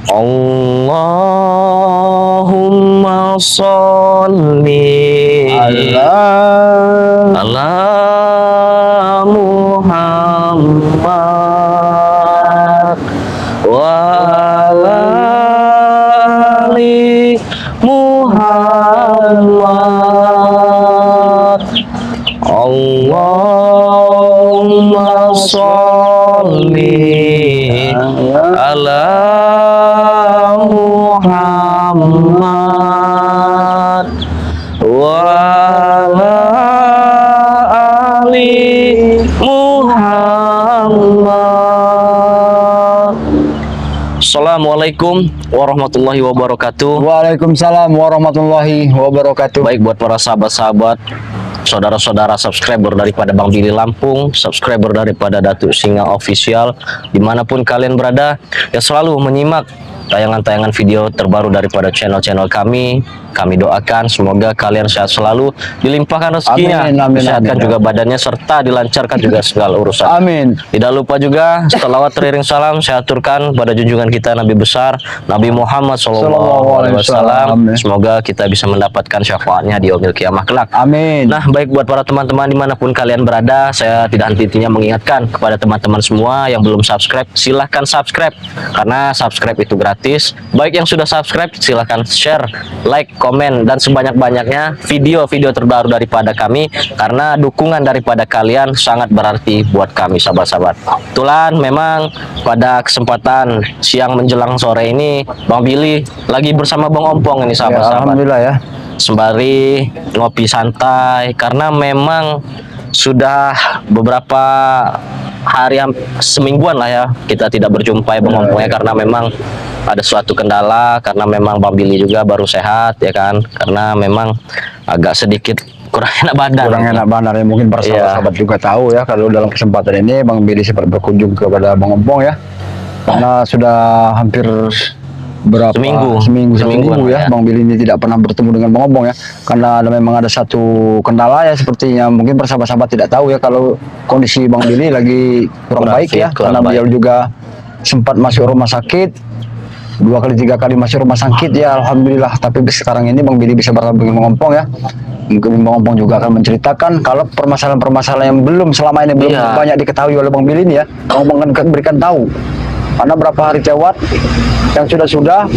Allahumma sholli Allah ala Muhammad wa ala ali Muhammad. Allahumma sholli ala Muhammad wa ala ali Muhammad. Assalamualaikum warahmatullahi wabarakatuh. Waalaikumsalam warahmatullahi wabarakatuh. Baik, buat para sahabat-sahabat, saudara-saudara subscriber daripada Bang Billy Lampung, subscriber daripada Datuk Singa Official, dimanapun kalian berada, yang selalu menyimak tayangan-tayangan video terbaru daripada channel-channel kami. Kami doakan semoga kalian sehat selalu, dilimpahkan rezekinya, disehatkan juga badannya, serta dilancarkan juga segala urusan. Amin. Tidak lupa juga selawat teriring salam saya aturkan pada junjungan kita Nabi besar Nabi Muhammad SAW. Semoga kita bisa mendapatkan syafaatnya di yaumil kiamah kelak. Amin. Nah, baik, buat para teman-teman dimanapun kalian berada, saya tidak henti-hentinya mengingatkan kepada teman-teman semua yang belum subscribe, silahkan subscribe, karena subscribe itu gratis. Baik yang sudah subscribe, silahkan share, like, komen, dan sebanyak-banyaknya video-video terbaru daripada kami, karena dukungan daripada kalian sangat berarti buat kami, sahabat-sahabat. Kebetulan memang pada kesempatan siang menjelang sore ini, Bang Billy lagi bersama Bang Ompong ini, Ya, sahabat-sahabat. alhamdulillah ya. Sembari ngopi santai, karena memang sudah beberapa hari, semingguan lah ya kita tidak berjumpa ya Bang Ompong ya, karena memang ada suatu kendala, karena memang Bang Billy juga baru sehat ya kan, karena memang agak sedikit kurang enak badan. Kurang enak badan ya, mungkin para sahabat juga tahu ya kalau dalam kesempatan ini Bang Billy sempat berkunjung kepada Bang Ompong ya, karena sudah hampir seminggu ya Bang Billy ini tidak pernah bertemu dengan Bang Ompong ya, karena memang ada satu kendala ya, sepertinya mungkin para sahabat-sahabat tidak tahu ya kalau kondisi Bang Billy lagi kurang baik ya, karena beliau juga sempat masuk rumah sakit 2 kali 3 kali masuk rumah sakit ya, alhamdulillah. Tapi sekarang ini Bang Billy bisa bertemu dengan Bang Ompong ya. Mungkin Bang Ompong juga akan menceritakan kalau permasalahan-permasalahan yang belum selama ini belum banyak diketahui oleh Bang Billy ini ya, Bang Ompong akan berikan tahu. Karena berapa hari lewat yang sudah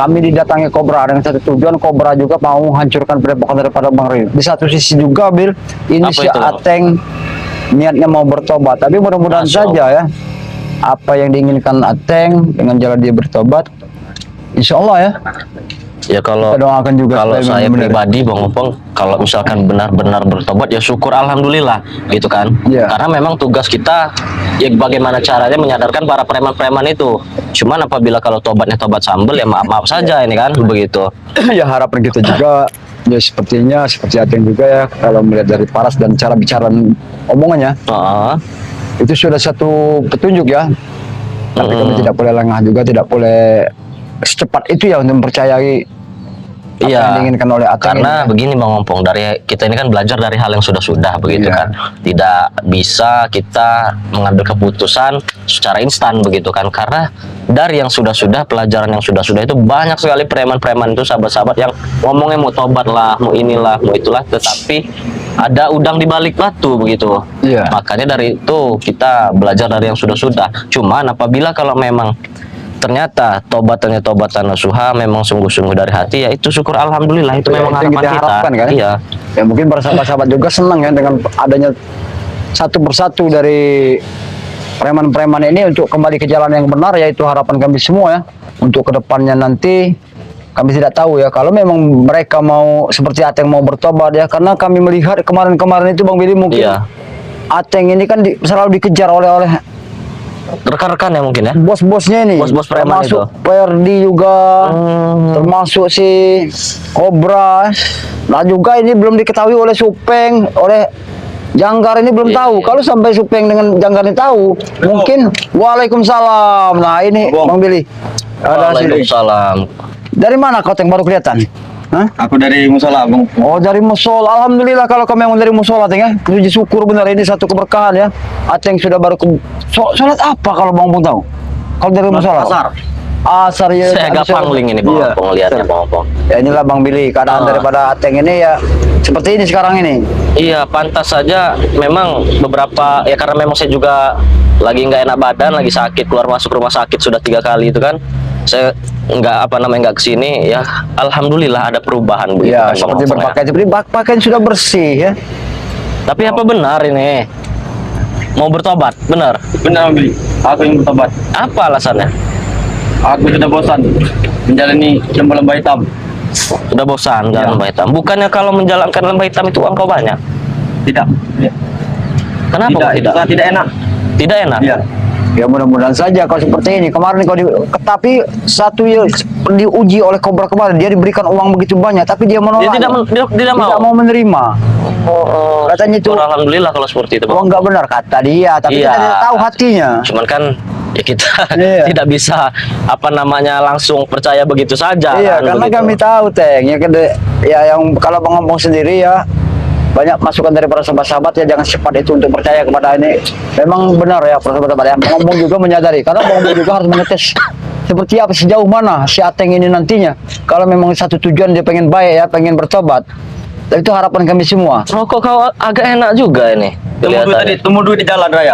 kami didatangi Kobra dengan satu tujuan, Kobra juga mau menghancurkan padepokan daripada Bang Rio. Di satu sisi juga Bil, ini si Ateng niatnya mau bertobat, tapi mudah-mudahan saja ya apa yang diinginkan Ateng dengan jalan dia bertobat, insya Allah ya. Ya kalau doakan juga kalau saya pribadi Bang Ompong, kalau misalkan benar-benar bertobat ya syukur alhamdulillah gitu kan. Karena memang tugas kita ya bagaimana caranya menyadarkan para preman-preman itu. Cuman apabila kalau tobatnya tobat sambel ya maaf-maaf saja ini kan begitu. Ya harapan kita juga ya sepertinya seperti Ateng juga ya, kalau melihat dari paras dan cara bicara omongannya. Itu sudah satu petunjuk ya. Tapi kami tidak boleh lengah juga, tidak boleh secepat itu ya untuk mempercayai apa yang diinginkan oleh Ateng. Karena begini Bang Ompong, dari kita ini kan belajar dari hal yang sudah-sudah begitu kan. Tidak bisa kita mengambil keputusan secara instan begitu kan. Karena dari yang sudah-sudah, pelajaran yang sudah-sudah itu banyak sekali preman-preman itu sahabat-sahabat yang ngomongnya mau tobat lah, mau inilah, mau itulah, tetapi ada udang di balik batu begitu. Makanya dari itu kita belajar dari yang sudah-sudah. Cuman apabila kalau memang ternyata tobatannya tobatan nasuha, memang sungguh-sungguh dari hati, ya itu syukur alhamdulillah, itu memang harapan kita. Harapkan, kan? Ya mungkin para sahabat-sahabat juga senang ya dengan adanya satu persatu dari preman-preman ini untuk kembali ke jalan yang benar, yaitu harapan kami semua ya. Untuk kedepannya nanti kami tidak tahu ya kalau memang mereka mau seperti Ateng mau bertobat ya, karena kami melihat kemarin-kemarin itu Bang Billy mungkin Ateng ini kan selalu dikejar oleh rekan-rekan ya mungkin ya, bos-bosnya ini, bos-bos preman itu, termasuk Perdi juga, termasuk si Kobra. Nah juga ini belum diketahui oleh Supeng, oleh Janggar ini belum tahu. Kalau sampai Supeng dengan Janggar ini tahu, mungkin waalaikumsalam. Nah ini Bang Billy, waalaikumsalam. Dari mana kau yang baru kelihatan? Hah? Aku dari musola, Bang. Oh, dari musola. Alhamdulillah kalau kau memang dari musola, Teng ya. Puji syukur benar, ini satu keberkahan ya. Ateng sudah baru ke sholat apa kalau Bang tahu? Kalau dari musola? Pasar. Asar ya. Saya agak pangling ini Bang Iya. Opong lihatnya Bang Opong. Ya inilah Bang Billy, keadaan daripada Ateng ini ya seperti ini sekarang ini. Iya, pantas saja memang beberapa ya karena memang saya juga lagi nggak enak badan, lagi sakit, keluar masuk rumah sakit sudah 3 kali itu kan. Saya nggak kesini ya. Alhamdulillah ada perubahan begitu Ya, kan, Bang seperti Opong, ya. berpakaian seperti pakaian sudah bersih ya. Tapi apa benar ini? Mau bertobat, benar? Benar Bang Billy, aku ingin bertobat. Apa alasannya? Aku sudah bosan menjalani lembah hitam. Sudah bosan jalan lembah hitam. Bukannya kalau menjalankan lembah hitam itu uang kau banyak? Tidak. Ya. Kenapa Tidak, kok itu sangat tidak enak. Tidak enak? Iya. Ya mudah-mudahan saja kalau seperti ini. Kemarin kau tapi satu ya diuji oleh Kobra kemarin, dia diberikan uang begitu banyak tapi dia menolak. Dia tidak mau. menerima. Katanya itu Alhamdulillah kalau seperti itu. uang nggak benar kata dia, tapi Iya. kita tidak tahu hatinya. Cuman kan ya kita Iya. tidak bisa apa namanya langsung percaya begitu saja. Iya, kan, karena begitu. kami tahu Teng ya yang kalau Bang Opong sendiri ya banyak masukan dari para sahabat-sahabat ya, jangan cepat itu untuk percaya kepada ini. Memang benar ya para sahabat-sahabat yang Bang Opong juga menyadari, karena Bang Opong juga harus mengetes seperti apa sejauh mana si Ateng ini nantinya. Kalau memang satu tujuan dia pengen baik ya, pengen bertobat. Dan itu harapan kami semua. Rokok kau agak enak juga ini. Temu duit di jalan raya.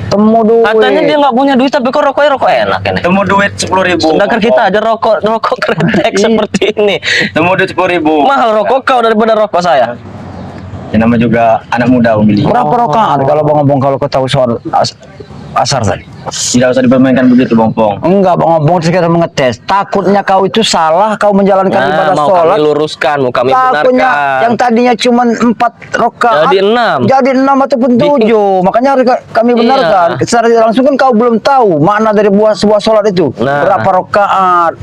Temu duit. Katanya dia nggak punya duit tapi kok rokoknya rokok enak ini. Temu duit 10.000. Sedangkan kita aja rokok kretek seperti ini. Temu duit 10.000. Mahal rokok kau daripada rokok saya. Ya nama juga anak muda Bang Billy. Berapa rakaat kalau Bang Opong kalau kau tahu soal asar tadi? Tidak usah dipermainkan begitu Bang Pong. Enggak, Bang Opong sekedar mengetes. Takutnya kau itu salah, kau menjalankan ibadah mau sholat. kami luruskan, mau kami Takutnya benarkan. yang tadinya cuma 4 rakaat Jadi 6. jadi 6 ataupun 7. Makanya harus kami benarkan. Iya. Secara tidak langsung kan kau belum tahu makna dari sebuah sholat itu. Nah. Berapa rakaat,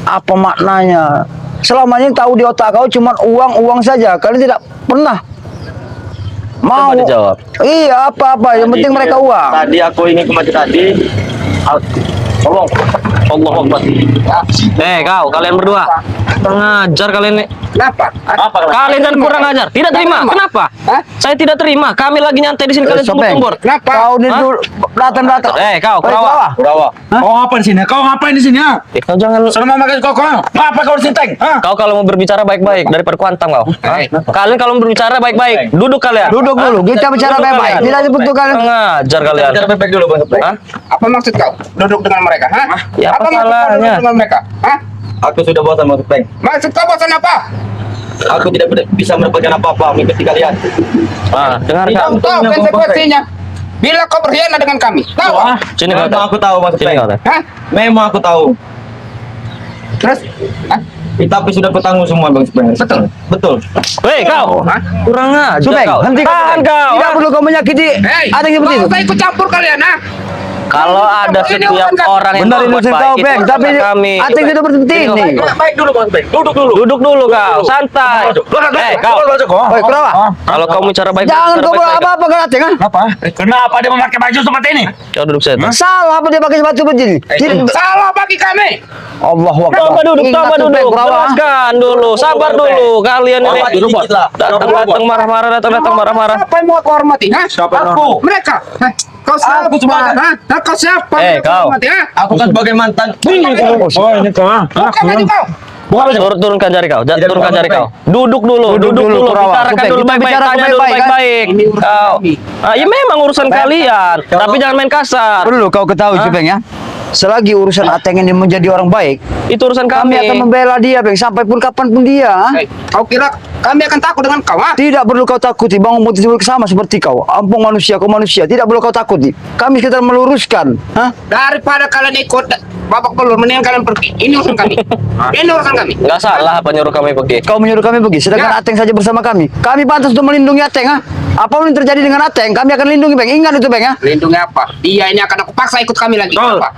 apa maknanya. Selama ini tahu di otak kau cuma uang saja. Kalian tidak pernah mau Coba dijawab. Iya, apa-apa. Yang penting mereka uang. Tadi aku ingin ke masjid tadi. Tolong. Allah Akbar. Kau, kalian berdua. Ngajar kalian nih. Kenapa? Apa? Kalian kan kurang ajar. Tidak terima. Kenapa? Hah? Saya tidak terima. Kami lagi nyantai di sini kalian Sobeng. tunggu-tunggu. Kenapa? Kau ini Hah? dulu datang-datang. Kau, Kurawa. Urawa. Kau ngapain di sini? Kau ngapain di sini? Ha? Kau jangan. Selama makan kau ngapa kau di sini, Teng? Hah? Kau kalau mau berbicara baik-baik daripada kuantam kau. Hah? Kalian kalau mau berbicara baik-baik, duduk kalian. Duduk dulu, kita bicara Duduk baik-baik. kalian. Tidak dibutuhkan. Ngajar kalian. Bicara baik-baik dulu Bang Pong. Hah? Apa maksud kau? Duduk dengan mereka, ha? Ya, apa maksud kau salahnya? duduk dengan mereka? Ha? Aku sudah bosan Bang Pong. Maksud kau bosan apa? Aku tidak bisa mendapatkan apa-apa mengikuti kalian. Dengarkan. Kau tahu konsekuensinya. Bila kau berkhianat dengan kami. Tahu? Sini kau. Memang aku tahu Bang Sini kau. Pong. Hah? Memang aku tahu. Terus? Hah? Tapi sudah kutanggung semua Bang Pong. Betul. Betul. Hei kau. Hah? Kurang ajar Subeng, kau. henti Tahan kau. Tidak perlu kau menyakiti. Hei, Ada yang seperti itu. mau saya ikut campur kalian, ha? Kalau ada Ini setiap urusan kami. orang yang Benar berbuat ini kau, baik, Beng. itu Tapi urusan kami. Ateng tidak seperti ini. Baik dulu Bang Pong. Duduk dulu. Duduk dulu kau, santai. Kau. Oi, Kurawa. Kalau kau bicara baik, Jangan bicara kau baik-baik. apa-apa ke Ateng, ha? Apa? Kenapa dia memakai baju seperti ini? Kau duduk saya. Salah apa dia pakai sepatu begini? Tidak. Salah bagi kami. Allahu Akbar. Coba duduk, Ingat coba tuh, duduk. Beng, Kurawa. Jelaskan dulu, sabar dulu. Kalian ini Hormati dikit lah. datang marah-marah, datang marah-marah. Siapa yang mau aku hormati? Ha? Aku. Mereka. Hah? Kau siapa? Aku sebagai- Ha? Hah? Kau siapa? Eh, yang kau. hormati, ha? Aku kan sebagai mantan. Oh, ini kau. Bukan baju kau. Turunkan jari kau, Tidak turunkan bisa jari kau. berbaik. Duduk dulu, Duduk dulu, Kurawa. bicarakan Subeng, dulu kita baik-baik, bicara tanya dulu baik-baik, kan? baik-baik. Ini urusan Kau, kami. ya memang urusan kalian, tapi jangan main kasar. Perlu kau ketahui, Subeng, ya. Selagi urusan Ateng ini menjadi orang baik, Itu urusan kami kami. akan membela dia, Beng, sampai pun kapanpun dia. Ha? Kau kira kami akan takut dengan kau, ha? Tidak perlu kau takuti, Bang Opong tidak sama seperti kau. Ampun manusia, kau manusia. Tidak perlu kau takuti. Kami sekedar meluruskan. Hah? Daripada kalian ikut babak belur, mendingan kalian pergi. Ini urusan kami. Ini urusan kami. Nggak salah apa nyuruh kami pergi. Kau menyuruh kami pergi, sedangkan Ya. Ateng saja bersama kami. Kami pantas untuk melindungi Ateng, ha? Apapun yang terjadi dengan Ateng, kami akan lindungi, Beng. Ingat itu, Beng, ha? Lindungi apa? Dia ini akan aku paksa ikut kami lagi. Apa?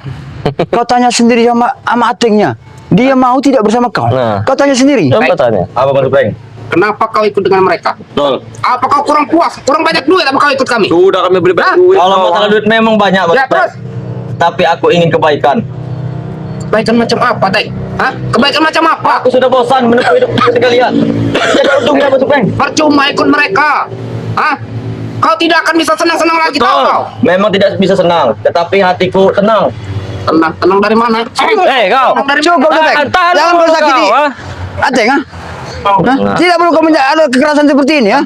Kau tanya sendiri sama Atengnya. Dia mau tidak bersama kau. Nah. Kau tanya sendiri. Coba tanya. Apa Bang Pong? Kenapa kau ikut dengan mereka? Betul. Apa kau kurang puas? Kurang banyak duit apa kau ikut kami? Sudah kami beli Hah? duit. Kalau masalah duit memang banyak Bang Ya, Pong. terus? Tapi aku ingin kebaikan. Kebaikan macam apa, Teng? Hah? Kebaikan macam apa? Aku sudah bosan menempuh hidup seperti kalian. Tidak ada untungnya Bang Pong. Percuma ikut mereka. Hah? Kau tidak akan bisa senang-senang lagi, tahu kau? Memang tidak bisa senang, tetapi hatiku tenang. Tenang dari mana? Kau. Tenang dari Cukup tuh, Bek. Tahan Jangan dulu kau sakiti kau, ah. Ateng, ha? Hah? Tidak perlu kau ada kekerasan seperti ini, ya.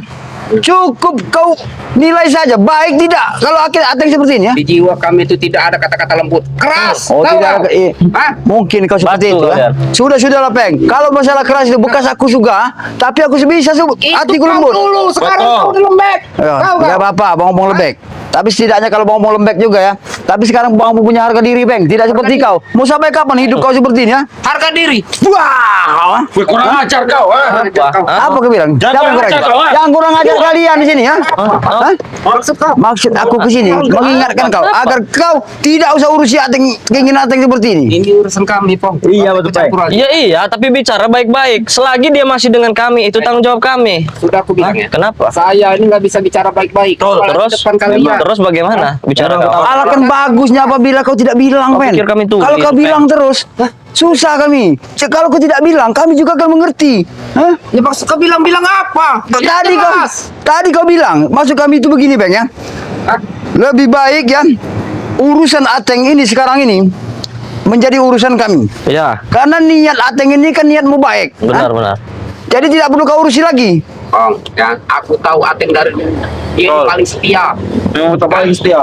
Cukup kau nilai saja, baik tidak kalau Ateng seperti ini, ya. Di jiwa kami itu tidak ada kata-kata lembut. Keras. Oh, tahu tidak kau? ada. Hah? Mungkin kau seperti Betul, itu, ya. Sudah lah, Peng. Kalau masalah keras itu bekas aku juga, tapi aku sebisa hatiku Itu kau lembut. dulu, sekarang Betul. kau udah lembek. Ya, Tahu tidak kau? apa-apa, bang lembek. Tapi setidaknya kalau bang lembek juga, ya. Tapi sekarang bang punya harga diri, Peng. Tidak seperti kau. Mau sampai kapan hidup kau seperti ini, ya? Harga diri. Wah, Kurang ajar kau, apa kau bilang? Jangan kurang ajar kau, ah. Jangan kurang ajar kalian di sini, ya. Hah? Maksud kau? Maksud aku ke sini mengingatkan kau agar kau tidak usah urusi keinginan Ateng seperti ini. Ini urusan kami, Pong. Iya, betul, Pak. Campur aja. Iya, tapi bicara baik-baik. Selagi dia masih dengan kami, itu tanggung jawab kami. Sudah aku bilang ya. Kenapa? Saya ini nggak bisa bicara baik-baik. Betul, Apalagi terus depan kalian. terus bagaimana? Bicara kau. Alahkan bagusnya apabila kau tidak bilang, Kau Pen. pikir kami tulis, Kalau kau Pen? bilang terus, susah kami. Kalau kau tidak bilang, kami juga akan mengerti. Hah? Ya maksud kau bilang-bilang apa? Tadi kau bilang, maksud kami itu begini, Bang, ya. Hah? Lebih baik, ya, urusan Ateng ini sekarang ini menjadi urusan kami. Iya, Karena niat Ateng ini kan niatmu baik. benar, Hah? benar. Jadi tidak perlu kau urusi lagi. Pong, ya, aku tahu Ateng dari dulu. Dia Betul. paling setia. Yang paling setia.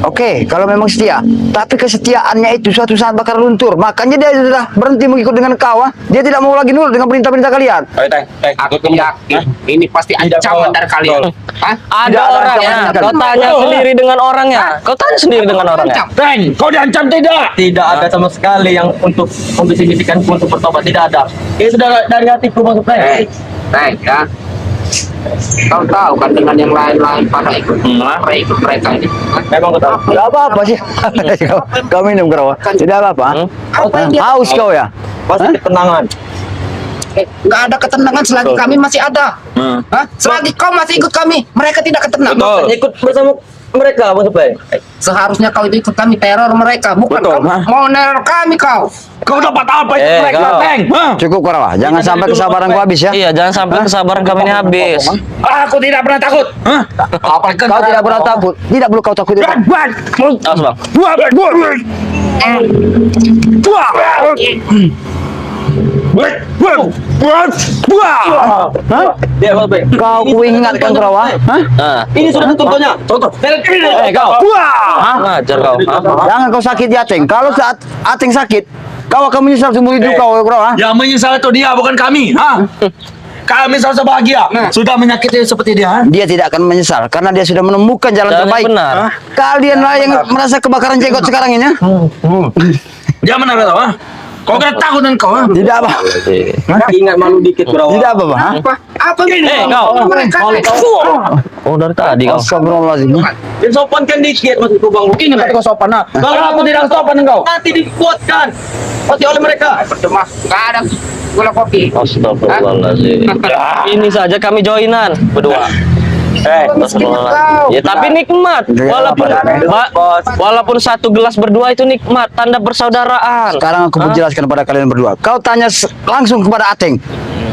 Oke, kalau memang setia, tapi kesetiaannya itu suatu saat bakal luntur. Makanya dia sudah berhenti mengikut dengan kau. Ah. Dia tidak mau lagi nurut dengan perintah-perintah kalian. Ayo, Teng. Aku yakin ini pasti ancaman dari kalian. Hah? Ada Tidak ada orangnya. ancaman. Kau tanya sendiri dengan orangnya. Kau tanya sendiri dengan orangnya. Ancam. Teng, kau diancam tidak? Tidak ada sama sekali yang untuk membisikan untuk bertobat, tidak ada. Itu dari hatiku, maksud Teng. Ya. Kau tahu kan dengan yang lain-lain pada ikut mereka ini. Memang kau tahu. Tidak apa-apa sih. Kau minum kau. Tidak apa-apa. Apa yang dia Haus kau ya? Pasti ketenangan. nggak ada ketenangan selagi Betul. kami masih ada. Hah? Selagi kau masih ikut kami, mereka tidak ketenangan. Betul. Ikut bersama mereka, maksud Pak. Seharusnya kau itu ikut kami teror mereka, bukan Betul. kau mau neror kami kau. Kau dapat apa itu mereka, kau. Teng? Hah? Cukup kau lah. Jangan sampai kesabaran kau habis ya. Iya, jangan sampai kesabaran kami ini habis. Aku tidak pernah takut. Hah? Apalagi Kau tidak pernah takut. Tidak perlu kau takut. Awas, Bang. Dia apa, Pak? Kau kuingatkan kau ah. Hah? Nah, Ini sudah contohnya. Contoh. kau. Ngajar kau. Hah? Jangan kau sakiti Ateng. Kalau saat Ateng sakit, kau akan menyesal seumur hidup kau, bro. Ah. Yang menyesal itu dia, bukan kami. Hah? Kami seharusnya bahagia. Sudah menyakiti seperti dia. Hah? Dia tidak akan menyesal karena dia sudah menemukan jalan Jalan terbaik. benar. Hah? Kalian lah yang merasa kebakaran jenggot sekarang ini. ah. Dia mana kata, ha? Kau kena takut dengan kau, ha? Tidak apa. Ingat malu dikit, bro. Tidak apa, Bang. Apa? Apa ini? kau. Mereka Oh, dari tadi kau. Astagfirullahaladzim. Dan sopankan dikit, maksudku, Bang. Ini kata kau sopan, ha? Kalau aku tidak sopan dengan kau. Nanti dibuatkan. Pasti oleh mereka. Percuma, nggak ada gula kopi. Astagfirullahaladzim. Ini saja kami joinan berdua. Ya tapi nikmat. Walaupun satu gelas berdua itu nikmat, tanda persaudaraan. Sekarang aku menjelaskan kepada kalian berdua. Kau tanya langsung kepada Ateng.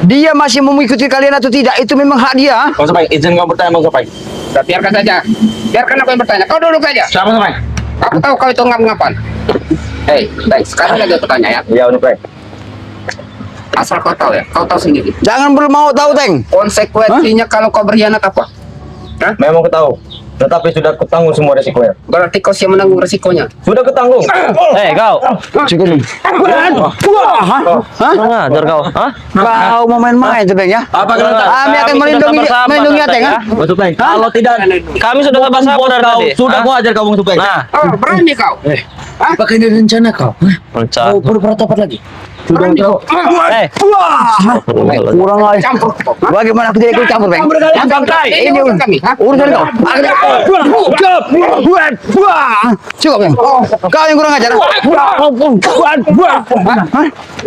Dia masih mengikuti kalian atau tidak? Itu memang hak dia. Kau sampai izin kau bertanya, Bang Sopai. Udah, biarkan saja. Biarkan aku yang bertanya. Kau duduk saja. Siapa Sopai? Aku tahu kau itu ngap-ngapan. Hei, baik. Sekarang lagi aku tanya ya. Iya, udah, Pak. Asal kau tahu ya. Kau tahu sendiri. Jangan mau tahu, Teng. Konsekuensinya kalau kau berkhianat apa? Memang kau tahu. Tetapi sudah kutanggung semua resikonya. Berarti kau siap menanggung resikonya. Sudah kutanggung. Kau. Cukup nih. Ngajar kau. Hah? Kau mau main-main tuh, Bang ya? Apa kalian tak? Kami akan sudah melindungi sama-sama, Ateng, ya. ah. Maksud Pak, kalau tidak Kami sudah sama-sama dari tadi. sudah Hah? kau ajar kau, Bang Sopai. Nah, Oh, berani kau. Apakah ini rencana kau? percaya. Kau perlu topat lagi. Berani kau. Kurang lagi. Campur. Bagaimana aku tidak ikut campur, Bang? Ini urusan kami. Hah? Urusan kau. Cukup, Bang. Kau yang kurang ajar.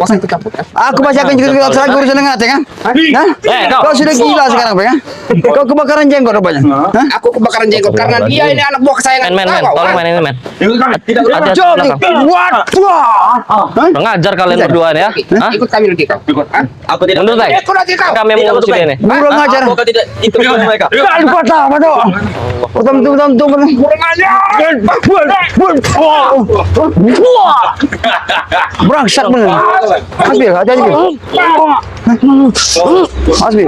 Puasa itu kaput ya. Aku masih akan juga lagi urusan dengan Aceh kan? Hah? Kau sudah gila sekarang, Bang. Kau kebakaran jenggot rupanya. Hah? Aku kebakaran jenggot karena dia ini anak buah kesayangan. Men, kau, tolong ah. main ini, men. Tidak Hati-hati Jom, belakang. Hah? Mengajar kalian berdua ya. Hah? Ikut kami nanti kau. Ikut. Ah. Aku tidak. Mundur, Teng. Ikut nanti kau. Kami yang mengurus ini. Kurang ajar. Aku tidak ikut dengan mereka. Kan patah, Mado. Betul. Kurang ajar. Berangsek bener. Asbil, hati-hati. Asbil.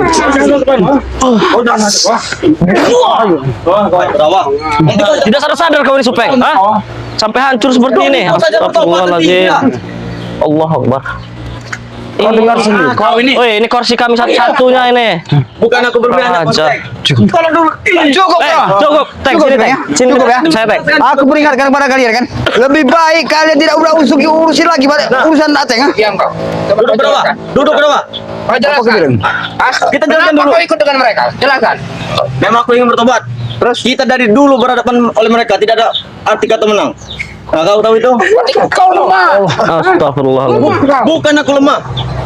Tidak sadar-sadar kau ini, Supeng. Hah? Sampai hancur seperti ini. Astagfirullahaladzim. Allah Akbar. Kau dengar sendiri. Kau ini. Woi, ini kursi kami satu-satunya ini. Bukan aku berpihak. Ajar. Cukup, Bang. Cukup. Teng, sini, Teng. Sini, Cukup ya. Saya, Teng. Aku peringatkan kepada kalian kan, lebih baik kalian tidak urusin lagi urusan Aceh kan? Diam kau. Duduk berapa? Duduk berapa? Kau jelaskan. Kita jalan kenapa dulu. kau ikut dengan mereka? Jelaskan. Memang aku ingin bertobat. Terus kita dari dulu berhadapan oleh mereka, tidak ada arti kata menang. Nah, kau tahu itu? Kau lemah. Astagfirullahaladzim. Bukan aku lemah.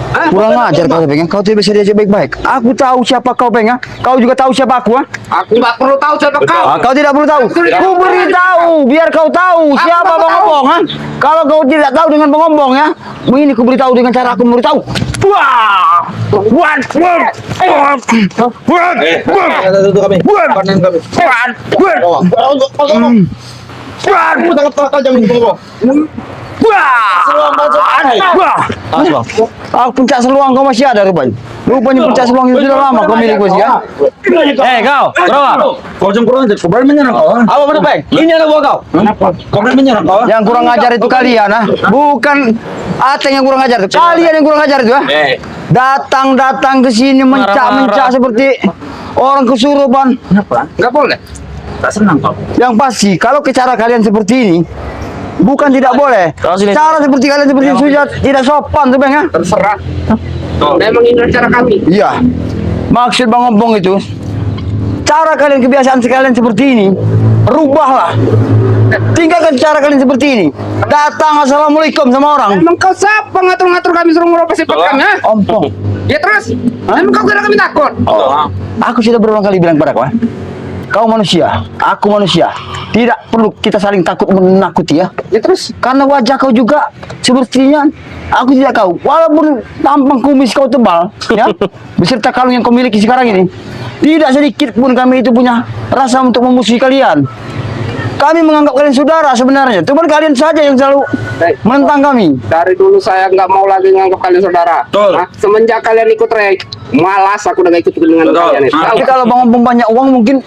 Kurang ajar kau, Bang. Kau tidak bisa diajak baik-baik. Aku tahu siapa kau, Bang. Kau juga tahu siapa aku, ha? Aku nggak perlu tahu siapa kau. Kau tidak perlu tahu. Ku beritahu biar kau tahu siapa Bang Ombong, ha? Kalau kau tidak tahu dengan Bang Ombong ya, ini ku beritahu dengan cara aku memberitahu. Wah! Itu kami. Panen kami. Puncak seluang kau masih ada rupanya. Rupanya puncak seluang itu sudah lama kau milik bos ya. Kau, berapa? Kau jangan kurang ajar. Kau berani menyerang kau. Apa benar, Peng? Ini anak buah kau. Kau berani menyerang kau. Yang kurang ajar itu kalian, ha? Bukan Aceh yang kurang ajar itu. Kalian yang kurang ajar itu, ha? Datang ke sini mencak seperti orang kesurupan. Nggak boleh. Tak senang kau. Yang pasti kalau ke cara kalian seperti ini bukan tidak boleh. Cara seperti kalian seperti ini sudah tidak sopan tuh, Bang, ya? Terserah. Memang ini cara kami. Iya. Maksud Bang Ombong itu cara kalian, kebiasaan sekalian seperti ini, rubahlah. Tinggalkan cara kalian seperti ini. Datang assalamualaikum sama orang. Emang kau siapa ngatur-ngatur kami suruh ngerobos sifat kami, ha? Ompong. Ya terus. Emang kau kira kami takut? Aku sudah berulang kali bilang pada kau, ha? Kau manusia, aku manusia. Tidak perlu kita saling takut menakuti, ya. Ya terus. Karena wajah kau juga sepertinya aku tidak tahu. Walaupun tampang kumis kau tebal, ya, beserta kalung yang kau miliki sekarang ini, tidak sedikit pun kami itu punya rasa untuk memusuhi kalian. Kami menganggap kalian saudara sebenarnya. Cuma kalian saja yang selalu menentang kami. Dari dulu saya nggak mau lagi nganggap kalian saudara. Betul. Nah, semenjak kalian ikut Rek, malas aku udah gak ikut dengan Betul. kalian. Tapi kalau Bang Ombong banyak uang mungkin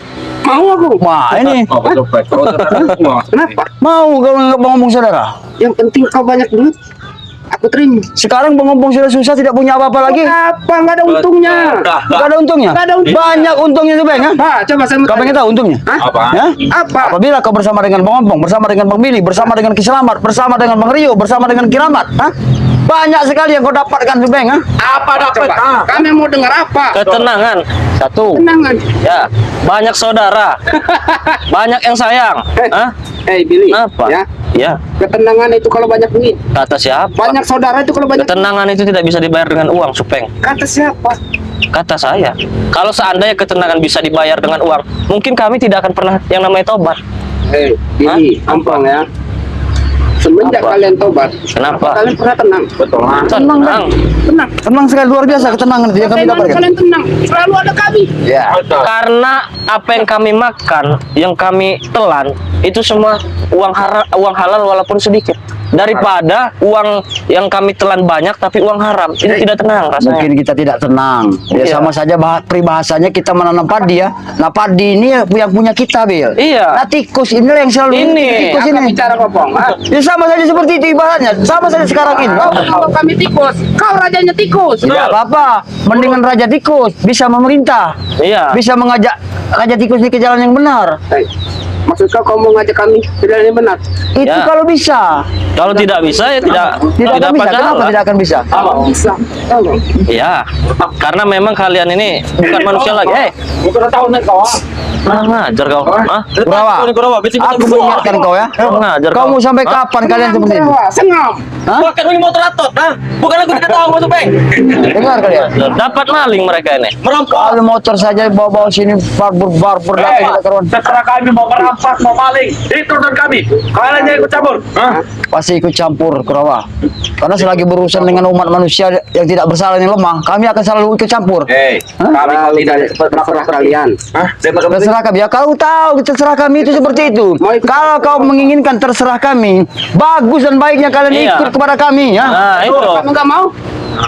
Mau aku. wah ini Kenapa? mau kalau nganggap Bang Ombong saudara. Yang penting kau banyak duit. Aku terima. Sekarang Bang Ombong sudah susah, tidak punya apa-apa lagi. Apa? Nggak ada untungnya. Gak ada untungnya. Nggak ada untungnya. Banyak untungnya tuh, Bang, ya. Nah, coba saya mau Kau pengen tanya. tahu untungnya? Hah? Apa? Ya? Apa? Apabila kau bersama dengan Bang Ombong, bersama dengan Bang Billy, bersama dengan Ki Selamat, bersama dengan Bang Rio, bersama dengan Kiramat, ha? Banyak sekali yang kau dapatkan tuh, Bang, ha? Apa dapat? Kami mau dengar apa? Ketenangan. Satu. Tenangan. Ya, banyak saudara. Banyak yang sayang. Hah? Billy. Apa? Ya. Ya, Ketenangan itu kalau banyak duit. kata siapa? Banyak saudara itu kalau banyak. Ketenangan itu tidak bisa dibayar dengan uang, Supeng. Kata siapa? Kata saya. Kalau seandainya ketenangan bisa dibayar dengan uang, mungkin kami tidak akan pernah yang namanya tobat. Billy, ampun ya. Semenjak Apa? kalian tobat, Kenapa? kalian pernah tenang? Betul. Tenang. Tenang. Tenang sekali, luar biasa ketenangan itu yang kami Bagaimana dapatkan. kalian tenang? Selalu ada kami. Ya. Karena apa yang kami makan, yang kami telan, itu semua uang halal walaupun sedikit. Daripada uang yang kami telan banyak tapi uang haram, itu tidak tenang rasanya. Mungkin kita tidak tenang. Ya Iya. sama saja peribahasanya kita menanam padi, ya. Nah padi ini yang punya kita, Bil. Iya. Nah tikus inilah yang selalu Ini. tikus Apa ini. bicara ngomong? Ya sama saja seperti itu ibaratnya. Sama saja sekarang ini. Kalau kami tikus, kau rajanya tikus. Tidak apa-apa. Mendingan raja tikus bisa memerintah, Iya. bisa mengajak raja tikus ini ke jalan yang benar. Maksud kau mau ngajak kami tidak ini benar? Itu Ya. kalau bisa. Kalau tidak bisa ya tidak Tidak akan bisa. pacaran Kenapa lah. tidak akan bisa? Bisa. Tahu? Iya, karena memang kalian ini bukan manusia lagi. Bukan tahu nih kau. Ngajar kau. Hah? Kurawa, aku mengingatkan kau ya. Ngajar Kau mau sampai kapan kalian seperti ini? Sengam. Hah? Bukan ini motor atot, bukan aku tidak tahu Mas Upeng. Dengar kalian. Dapat maling mereka ini. Merampok. Kalau motor saja bawa-bawa sini barbur dapat karuan. Terserah kami mau merampas, mau maling. Itu urusan kami. Kalian jangan ikut campur. Pasti ikut campur Kurawa. Karena selagi berurusan dengan umat manusia yang tidak bersalah yang lemah, kami akan selalu ikut campur. Kami tidak terserah kalian. Terserah kami. Ya kau tahu terserah kami itu seperti itu. Kalau kau menginginkan terserah kami, bagus dan baiknya kalian Iya. ikut kepada kami ya. Nah, itu. Kami nggak mau.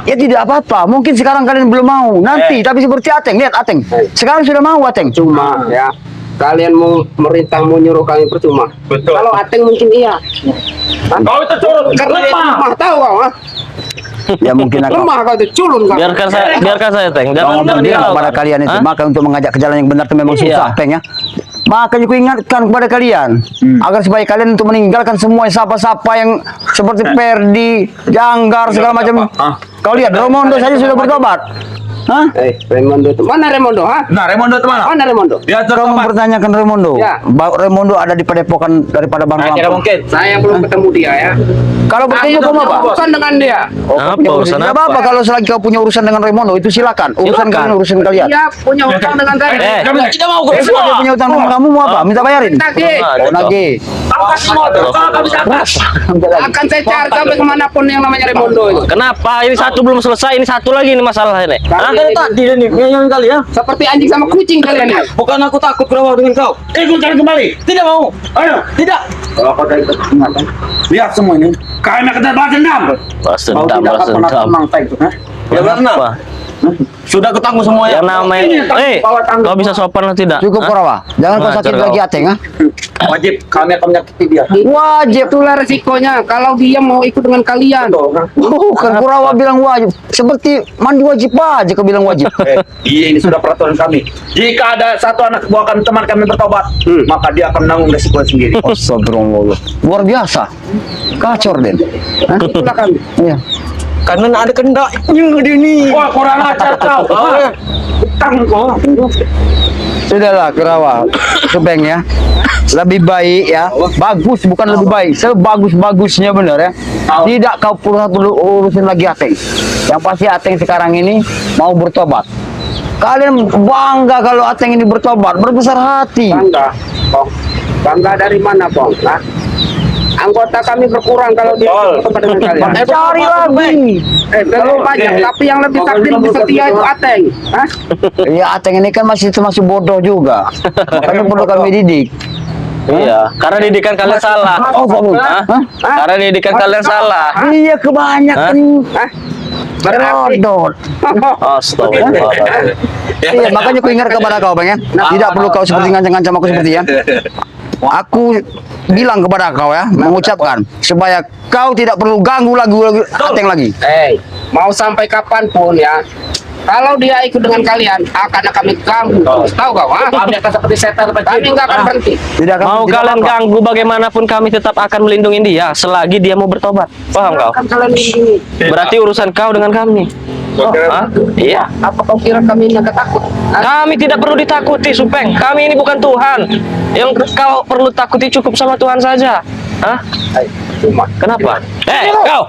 Ya tidak apa-apa. Mungkin sekarang kalian belum mau. Nanti tapi seperti Ateng, lihat Ateng. Sekarang sudah mau Ateng. Cuma ya. Kalian mau merintah mau nyuruh kami percuma. Betul. Kalau Ateng mungkin iya. Kau itu curut. Karena dia Lemah. lemah tahu kau. Ya mungkin akan Lemah kau itu culun kau. Biarkan saya, Teng. Jangan Jangan bilang dia kepada kalian itu. Hah? Maka untuk mengajak ke jalan yang benar itu memang Iya. susah, Teng ya. Makanya ku ingatkan kepada kalian agar supaya kalian untuk meninggalkan semua sapa-sapa yang seperti Perdi, Janggar segala macam. Kau lihat Romondo saja sudah bertobat. Hah? Raimondo itu mana Raimondo? Ha? Nah, Raimondo itu mana? Mana Raimondo? Dia Kau tertobat. mempertanyakan Raimondo. Ya. Raimondo ada di padepokan daripada Bang Tidak Lampung. mungkin. Saya belum ketemu dia ya. Kalau bertemu kamu apa? Urusan dengan dia. Apa urusan Tidak apa? apa-apa kalau selagi kau punya urusan dengan Raimondo itu silakan. Urusan Silakan. kalian urusan kalian. Dia punya utang dengan saya. Kami tidak mau Kalau dia punya utang dengan kamu mau apa? Minta bayarin. Tagih. Oh, nagih. Angkat motor. Kalau kami atas. Akan saya cari sampai kemanapun yang namanya Raimondo itu. Kenapa? Ini satu belum selesai, ini satu lagi ini masalah ini. Hah? Kami ini Tadi nih, yang kali ya. seperti anjing sama kucing kalian ya. Bukan aku takut Kurawa dengan kau. Ikut cari kembali. Tidak mau. Ayo. Tidak. Kalau kau dari kesempatan, Lihat semua ini. Kami akan balas dendam. Balas kau dendam, tidak balas akan pernah dendam. tenang itu. Ha? Ya karena Apa? sudah ketangguh semua ya. Yang namanya, kau bisa sopan atau tidak? Cukup Hah? Kurawa. Jangan kau Ngajar sakit kau. lagi Ateng ah. Wajib kami akan menyakiti dia. Wajib. Itulah resikonya kalau dia mau ikut dengan kalian. Bukan Kurawa bilang wajib. Seperti mandi wajib aja kau bilang wajib. Iya, ini sudah peraturan kami. Jika ada satu anak buah kami, teman kami bertobat, maka dia akan menanggung resiko sendiri. Astagfirullah. Luar biasa. Kacor Den. Hah? Itulah kami. Iya. Karena ada kendaknya ini. Wah, kurang ajar kau. Utang kau. Sudahlah Kurawa. Subeng ya. Lebih baik ya. Bagus bukan lebih baik. Sebagus-bagusnya benar ya. Tidak kau perlu urusin lagi Ateng. Yang pasti Ateng sekarang ini mau bertobat. Kalian bangga kalau Ateng ini bertobat, berbesar hati. Bangga, Bang. Bangga dari mana, Bang? Hah? Anggota kami berkurang kalau dia bertobat dengan kalian. Cari lagi. Belum banyak, tapi yang lebih sakti lebih setia itu Ateng. Hah? Ya Ateng ini kan masih bodoh juga. Makanya perlu kami didik. Iya, karena didikan kalian salah. Oh, bagus. Hah? Hah? Karena didikan kalian salah. Iya kebanyakan Hah? Berarti bodoh. Astagfirullah. Iya, makanya aku ingat kepada kau, Bang ya. Tidak perlu kau seperti ngancam-ngancam aku seperti ya. Aku bilang kepada kau ya, mengucapkan supaya kau tidak perlu ganggu Ateng lagi. mau sampai kapanpun ya. Kalau dia ikut dengan kalian, akan kami ganggu. Tahu kau? Ha? Kami akan seperti setan. Kami nggak akan berhenti. Tidak akan Mau tidak kalian apa-apa. ganggu bagaimanapun kami tetap akan melindungi dia selagi dia mau bertobat. Paham kau? Akan kalian lindungi. Berarti urusan kau dengan kami. Hah? Iya. Apa kau kira kami ini nggak takut? Ha? Kami tidak perlu ditakuti, Supeng. Kami ini bukan Tuhan. Yang kau perlu takuti cukup sama Tuhan saja. Hah? Cuma. Kenapa? Kau!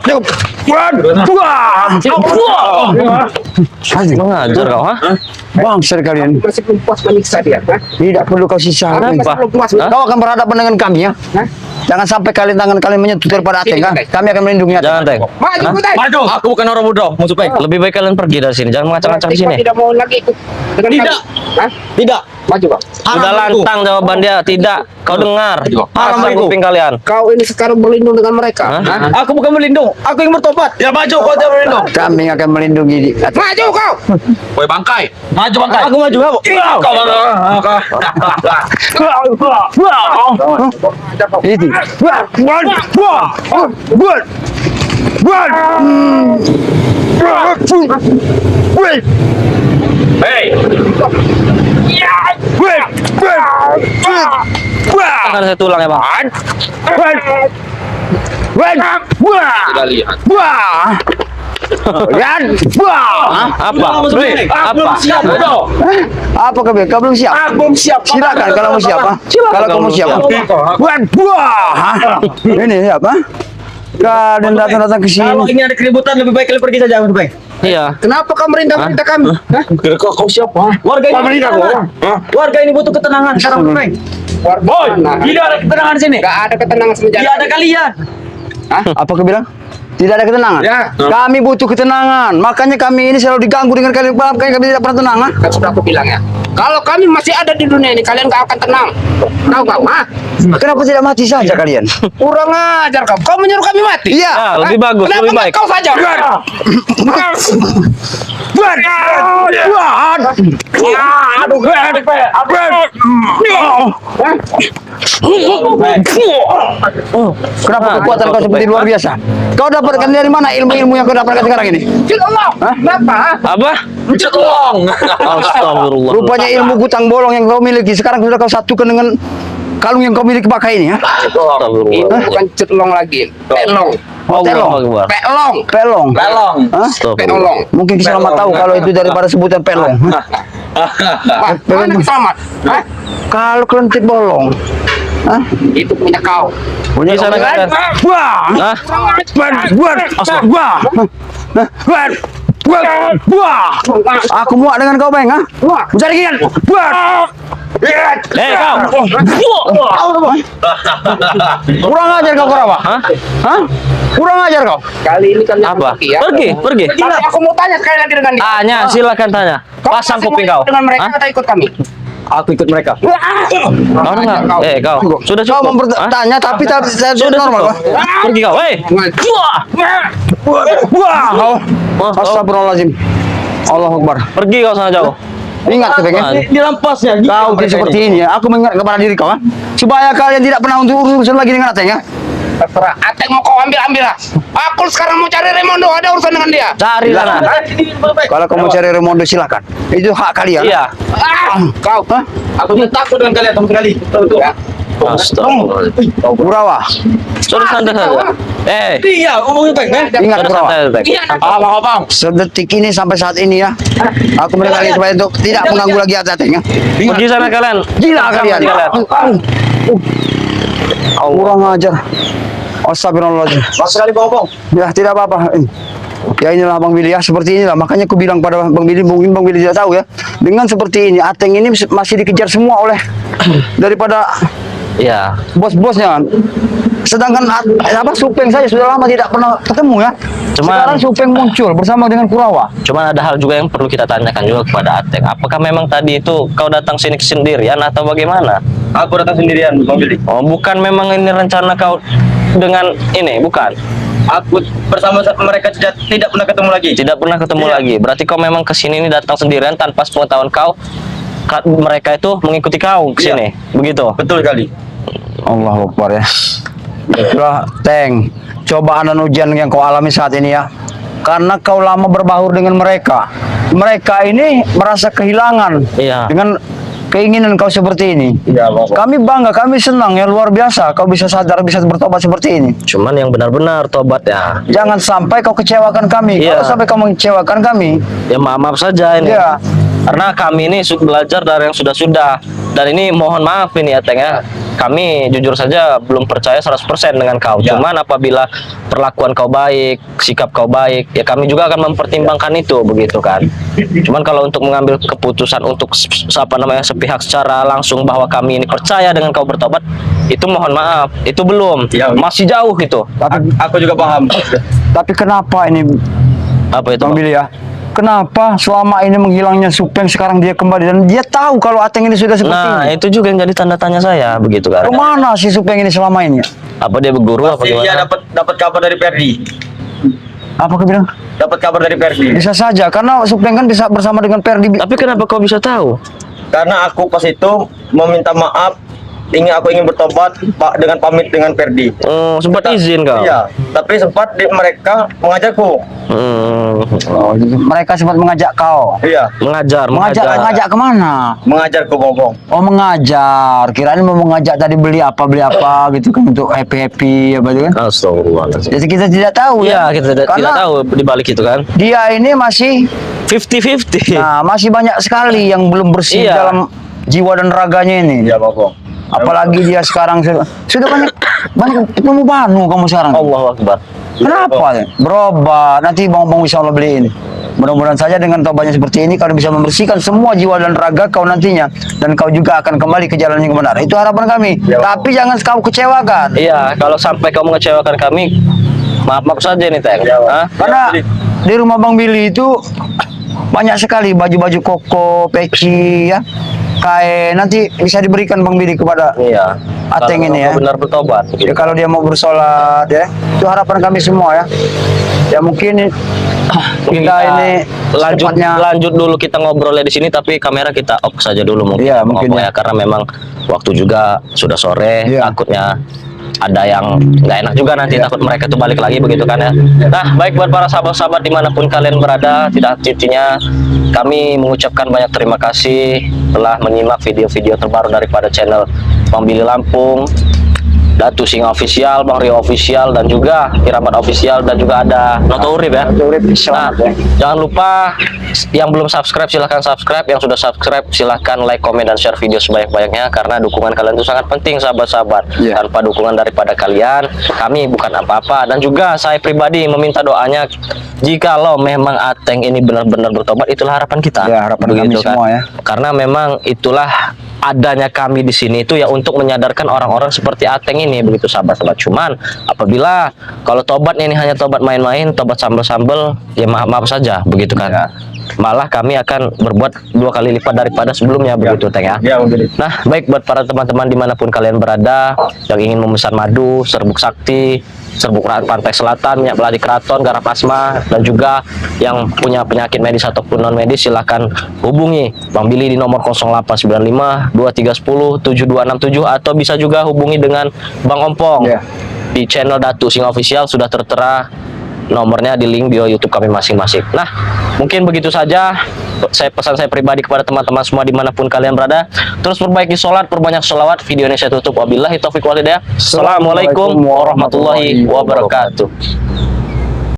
Mengajar kau, ha? Bangsa kalian. Masih belum puas menyiksa dia. Ha? Tidak perlu kau sisa. Masih belum puas. Hah? Kau akan berhadapan dengan kami ya. Hah? Jangan sampai tangan kalian menyentuh daripada Ateng kan. Kami akan melindungi Ateng. Jangan, Teng. Maju, Kutai. Maju. Aku bukan orang bodoh, mau supaya. Lebih baik kalian pergi dari sini. Jangan ngacak-ngacak di Berarti kau sini. tidak mau lagi ikut dengan Tidak. kami. Hah? Tidak. Maju kau. Udah lantang jawaban dia. Tidak. Kau dengar. Haram Pasang itu. kuping kalian. Kau ini sekarang berlindung dengan mereka. Hah? Hah? Aku bukan melindung, aku yang bertobat. Ya maju kau jangan melindung. Kami akan melindungi Ateng. Maju kau. Woi bangkai. Maju bangkai. Aku maju kamu. Kau Itu. Hei. Akan saya tulang ya, Bang. Tidak lihat. Apa? Apa? Apa kau belum siap? Silakan kalau mau siap. Kalau kamu siap. Ini siapa? Kalian datang ke Kalau sini. ini ada keributan lebih baik kalian pergi saja, lebih baik. Iya. Kenapa kau merintah kami? Hah? Kau siapa? Warga ini warga ini butuh ketenangan sekarang, lebih baik. Boy, Tidak ada ketenangan di sini. nggak ada ketenangan semenjak. Tidak ada kalian. Apa kau bilang? Tidak ada ketenangan. Ya. Kami butuh ketenangan. Makanya kami ini selalu diganggu dengan kalian. Makanya kami tidak pernah tenang. Kan sudah aku bilang ya. Kalau kami masih ada di dunia ini, kalian gak akan tenang. Tahu kau? Kenapa tidak mati saja kalian? Kurang ajar kau. Kau menyuruh kami mati? Iya. Ah, lebih bagus, Kenapa lebih nggak baik. kau saja? Kenapa kekuatan kau seperti luar biasa? Kau dapatkan dari mana ilmu-ilmu yang kau dapatkan sekarang ini? Allah, kenapa? Apa? Astagfirullah. Rupanya ilmu gutang bolong yang kau miliki sekarang sudah kau satukan dengan kalung yang kau miliki pakai ini ya? Itu Astagfirullah. bukan cetlong lagi, pelong. Oh, Allahu pelong. Akbar. Pelong. Pelong. Pelong. Hah? Astagfirullah. Pelong. Mungkin Kiselamat tahu kalau itu daripada sebutan pelong. Wah, mana Kiselamat? Hah? Kalau kelentik bolong. Hah? Itu punya kau. Punya Di sana kalian. Wah. Hah? Wah. Aku muak dengan kau, Bang, ha? Mencari ginian. Kau. Kurang ajar kau, Korawa. Hah? Hah? Kurang ajar kau. Kali ini kalian Apa? pergi ya. Pergi. Tapi aku mau tanya sekali lagi dengan dia. Tanya, silakan tanya. Pasang masih kuping mau kau. dengan mereka Hah? atau ikut kami? Aku ikut mereka. Kau enggak? Kau. Sudah Kau cukup. Hah? bertanya tapi saya Sudah normal. cukup. Pergi kau. Wah. Astagfirullahaladzim. Allahu Akbar. Pergi kau sana jauh. Ingat Bang, ya. Dirampas ya. Kau tidak seperti ini ya. Aku mengingat kepada diri kau, ha? Supaya kalian tidak pernah untuk urusan lagi dengan Ateng, ya. Terserah. Ateng mau kau ambil lah. Aku sekarang mau cari Raimondo, ada urusan dengan dia. Cari sana. Kalau kamu cari Raimondo silakan. Itu hak kalian. Iya. Kau. Hah? Aku tidak takut dengan kalian sama sekali. Ya. Astagfirullah. Kurawa. Sudah santai saja. Iya, ngomongin baik, Bang. Ingat Sudah Kurawa. santai. Iya. Abang. Sedetik ini sampai saat ini ya. Aku beri kalian supaya untuk tidak mengganggu lagi Ateng, ya. Pergi sana kalian. Gila kalian. Kurang ajar. Astagfirullahaladzim. Mas sekali bong. Ya tidak apa-apa. Ya inilah Bang Billy ya, seperti inilah. Makanya aku bilang pada Bang Billy, mungkin Bang Billy tidak tahu ya. Dengan seperti ini, Ateng ini masih dikejar semua oleh daripada Iya. bos-bosnya kan. Sedangkan Supeng saja sudah lama tidak pernah ketemu ya. Sekarang Supeng muncul bersama dengan Kurawa. Cuman ada hal juga yang perlu kita tanyakan juga kepada Ateng. Apakah memang tadi itu kau datang sini sendirian atau bagaimana? Aku datang sendirian, Bang Billy. Oh, bukan memang ini rencana kau dengan ini, bukan? Aku bersama mereka tidak pernah ketemu lagi. Tidak pernah ketemu Iya. lagi. Berarti kau memang kesini ini datang sendirian tanpa sepengetahuan kau. Mereka itu mengikuti kau ke sini. Begitu. Betul sekali. Allahu Akbar ya. Itulah Teng, cobaan dan ujian yang kau alami saat ini ya. Karena kau lama berbaur dengan mereka. Mereka ini merasa kehilangan Iya. dengan keinginan kau seperti ini. Iya, Bang. Kami bangga, kami senang ya, luar biasa. Kau bisa sadar, bisa bertobat seperti ini. Cuman yang benar-benar tobat ya. Jangan sampai kau kecewakan kami. Iya. Kalau sampai kau mengecewakan kami, Ya maaf saja ini. Iya. Karena kami ini belajar dari yang sudah-sudah. Dan ini mohon maaf ini ya Teng ya. Kami jujur saja belum percaya 100% dengan kau. Ya. Cuman apabila perlakuan kau baik, sikap kau baik, ya kami juga akan mempertimbangkan itu begitu kan. Cuman kalau untuk mengambil keputusan untuk sepihak secara langsung bahwa kami ini percaya dengan kau bertobat, itu mohon maaf, itu belum. Ya. Masih jauh itu. Aku juga paham. tapi kenapa ini Apa itu? Bang Bang? Billy ya? Kenapa selama ini menghilangnya Supeng sekarang dia kembali dan dia tahu kalau Ateng ini sudah seperti Nah, ini? itu juga yang jadi tanda tanya saya begitu kan. Kemana si Supeng ini selama ini? Apa dia berguru apa Pasti dia gimana? dapat kabar dari Perdi. Apa kau bilang? Dapat kabar dari Perdi. Bisa saja, karena Supeng kan bisa bersama dengan Perdi. Tapi kenapa kau bisa tahu? Karena aku pas itu meminta maaf aku ingin bertobat Pak dengan pamit dengan Ferdi. Sempat izin kau. Iya, tapi sempat mereka mengajakku. Oh, mereka sempat mengajak kau. Iya, Mengajak kemana? mengajar ke Bongbong. Oh, mengajar. Kirain mau mengajak tadi beli apa gitu kan untuk happy apa itu kan. Astagfirullahaladzim. Jadi kita tidak tahu Iya, ya. kita tidak Karena tahu di balik itu kan. dia ini masih 50-50. masih banyak sekali yang belum bersih Iya. dalam jiwa dan raganya ini. Iya, Bongbong. Apalagi dia sekarang sudah banyak ketemu Banu kamu sekarang. Allahu Akbar. Kenapa? Berobat. Nanti bang bisa Allah beliin. Mudah-mudahan saja dengan taubatnya seperti ini kau bisa membersihkan semua jiwa dan raga kau nantinya, dan kau juga akan kembali ke jalan yang benar. Itu harapan kami. Ya, Tapi jangan kau kecewakan. Iya, kalau sampai kau mengecewakan kami, maaf saja nih Teng. Iya, Bang. Hah? Karena di rumah Bang Billy itu banyak sekali baju-baju koko, peci ya. Kain nanti bisa diberikan Bang Billy kepada Iya. Ateng Kalau ini ya. kau benar bertobat. ya, kalau dia mau bersolat ya. Itu harapan kami semua ya. Ya mungkin kita ini lanjut dulu kita ngobrolnya di sini, tapi kamera kita off saja dulu mungkin. Iya, mungkin ya, karena memang waktu juga sudah sore, Iya. takutnya ada yang nggak enak juga nanti, takut mereka tuh balik lagi begitu kan ya. Nah, baik buat para sahabat-sahabat dimanapun kalian berada, tidak henti-hentinya kami mengucapkan banyak terima kasih telah menyimak video-video terbaru daripada channel Bang Billy Lampung, Datu Singa Official, Bang Rio Official, dan juga Kiramat Official, dan juga ada Noto Urip ya. Nah, jangan lupa yang belum subscribe silahkan subscribe, yang sudah subscribe silahkan like, komen, dan share video sebanyak-banyaknya, karena dukungan kalian itu sangat penting sahabat-sahabat. Iya. Tanpa dukungan daripada kalian, kami bukan apa-apa. Dan juga saya pribadi meminta doanya, jikalau memang Ateng ini benar-benar bertobat, itulah harapan kita. Ya, harapan kami Begitu kan? semua ya. Karena memang itulah adanya kami di sini itu ya untuk menyadarkan orang-orang seperti Ateng ini, begitu sahabat-sahabat. Cuman apabila kalau tobat ini hanya tobat main-main, tobat sambel-sambel, ya maaf saja begitu kan. Ya. Malah kami akan berbuat 2 kali lipat daripada sebelumnya begitu Teng ya. Iya, Bang Billy. Nah, baik buat para teman-teman dimanapun kalian berada yang ingin memesan madu, serbuk sakti, serbuk pantai selatan, minyak beladi keraton, garam asma, dan juga yang punya penyakit medis ataupun non medis, silahkan hubungi Bang Billy di nomor 0895 2310 7267, atau bisa juga hubungi dengan Bang Ompong Iya. di channel Datu Singa Official, sudah tertera nomornya di link bio YouTube kami masing-masing. Nah, mungkin begitu saja pesan saya pribadi kepada teman-teman semua dimanapun kalian berada. Terus perbaiki sholat, perbanyak sholawat. Video ini saya tutup. Wabillahi taufiq walhidayah. Assalamualaikum warahmatullahi wabarakatuh.